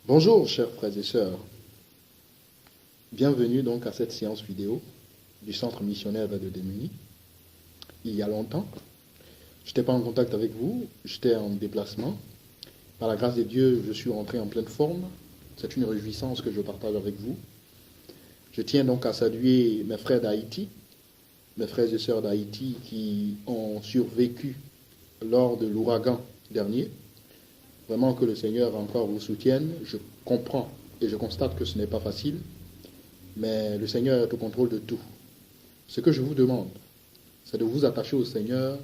Bonjour chers frères et sœurs, bienvenue donc à cette séance vidéo du Centre missionnaire de Démunis. Il y a longtemps, je n'étais pas en contact avec vous, j'étais en déplacement. Par la grâce de Dieu, je suis rentré en pleine forme. C'est une réjouissance que je partage avec vous. Je tiens donc à saluer mes frères d'Haïti, mes frères et sœurs d'Haïti qui ont survécu lors de l'ouragan dernier. Vraiment que le Seigneur encore vous soutienne. Je comprends et je constate que ce n'est pas facile, mais le Seigneur est au contrôle de tout. Ce que je vous demande, c'est de vous attacher au Seigneur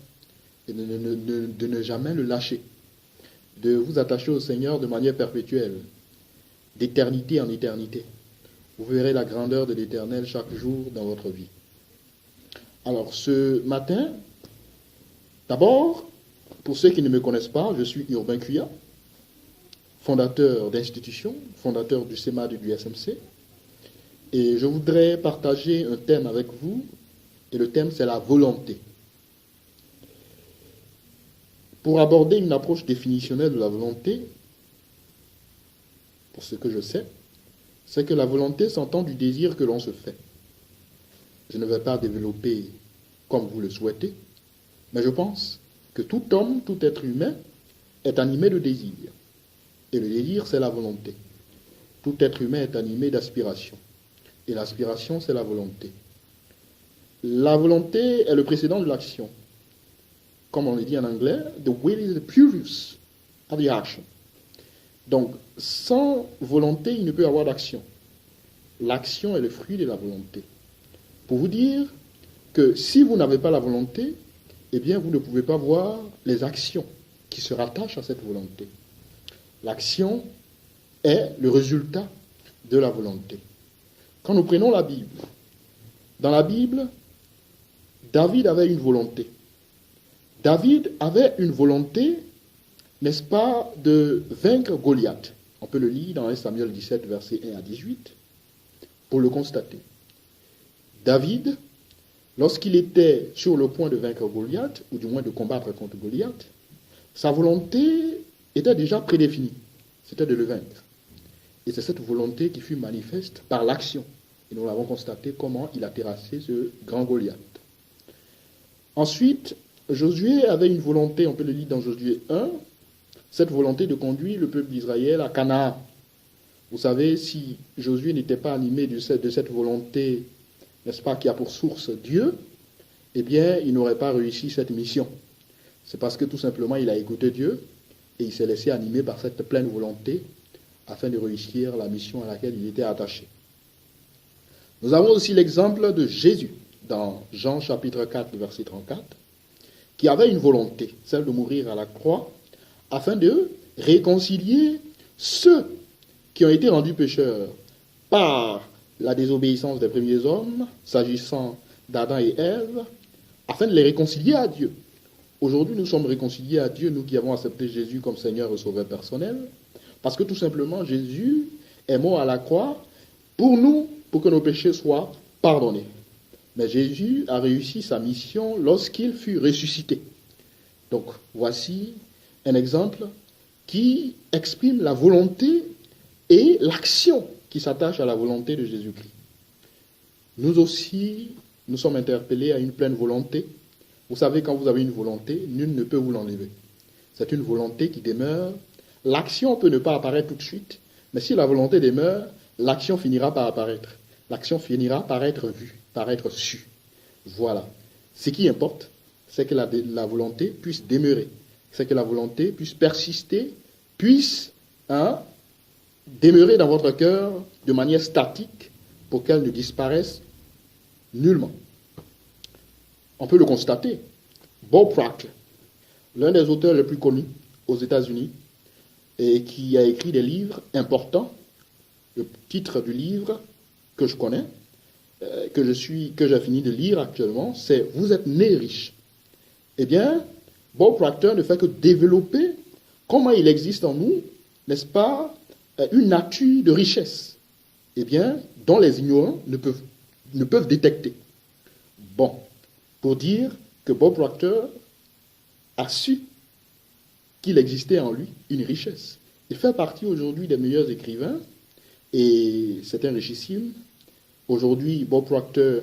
et de ne jamais le lâcher. De vous attacher au Seigneur de manière perpétuelle, d'éternité en éternité. Vous verrez la grandeur de l'Éternel chaque jour dans votre vie. Alors, ce matin, d'abord, pour ceux qui ne me connaissent pas, je suis Urbain Cuya, fondateur d'institutions, fondateur du CEMAD et du SMC. Et je voudrais partager un thème avec vous, et le thème c'est la volonté. Pour aborder une approche définitionnelle de la volonté, pour ce que je sais, c'est que la volonté s'entend du désir que l'on se fait. Je ne vais pas développer comme vous le souhaitez, mais je pense que tout homme, tout être humain est animé de désir. Et le désir, c'est la volonté. Tout être humain est animé d'aspiration. Et l'aspiration, c'est la volonté. La volonté est le précédent de l'action. Comme on le dit en anglais, the will is the previous of the action. Donc, sans volonté, il ne peut y avoir d'action. L'action est le fruit de la volonté. Pour vous dire que si vous n'avez pas la volonté, eh bien, vous ne pouvez pas voir les actions qui se rattachent à cette volonté. L'action est le résultat de la volonté. Quand nous prenons la Bible, dans la Bible, David avait une volonté. David avait une volonté, n'est-ce pas, de vaincre Goliath. On peut le lire dans 1 Samuel 17, versets 1 à 18, pour le constater. David, lorsqu'il était sur le point de vaincre Goliath, ou du moins de combattre contre Goliath, sa volonté était déjà prédéfinie. C'était de le vaincre. Et c'est cette volonté qui fut manifeste par l'action. Et nous l'avons constaté comment il a terrassé ce grand Goliath. Ensuite, Josué avait une volonté, on peut le lire dans Josué 1, cette volonté de conduire le peuple d'Israël à Canaan. Vous savez, si Josué n'était pas animé de cette volonté, n'est-ce pas, qui a pour source Dieu, eh bien, il n'aurait pas réussi cette mission. C'est parce que tout simplement, il a écouté Dieu et il s'est laissé animer par cette pleine volonté afin de réussir la mission à laquelle il était attaché. Nous avons aussi l'exemple de Jésus dans Jean chapitre 4, verset 34, qui avait une volonté, celle de mourir à la croix, afin de réconcilier ceux qui ont été rendus pécheurs par la désobéissance des premiers hommes, s'agissant d'Adam et Ève, afin de les réconcilier à Dieu. Aujourd'hui, nous sommes réconciliés à Dieu, nous qui avons accepté Jésus comme Seigneur et Sauveur personnel, parce que tout simplement, Jésus est mort à la croix pour nous, pour que nos péchés soient pardonnés. Mais Jésus a réussi sa mission lorsqu'il fut ressuscité. Donc, voici un exemple qui exprime la volonté et l'action qui s'attache à la volonté de Jésus-Christ. Nous aussi, nous sommes interpellés à une pleine volonté. Vous savez, quand vous avez une volonté, nul ne peut vous l'enlever. C'est une volonté qui demeure. L'action peut ne pas apparaître tout de suite, mais si la volonté demeure, l'action finira par apparaître. L'action finira par être vue, par être sue. Voilà. Ce qui importe, c'est que la volonté puisse demeurer. C'est que la volonté puisse persister, puisse demeurer dans votre cœur de manière statique pour qu'elle ne disparaisse nullement. On peut le constater. Bob Proctor, l'un des auteurs les plus connus aux États-Unis, et qui a écrit des livres importants. Le titre du livre que je connais, que j'ai fini de lire actuellement, c'est « Vous êtes né riche ». Eh bien, Bob Proctor ne fait que développer comment il existe en nous, n'est-ce pas, une nature de richesse, eh bien, dont les ignorants ne peuvent détecter. Bon, pour dire que Bob Proctor a su qu'il existait en lui une richesse Il fait partie aujourd'hui des meilleurs écrivains et c'est un richissime. Aujourd'hui, Bob Proctor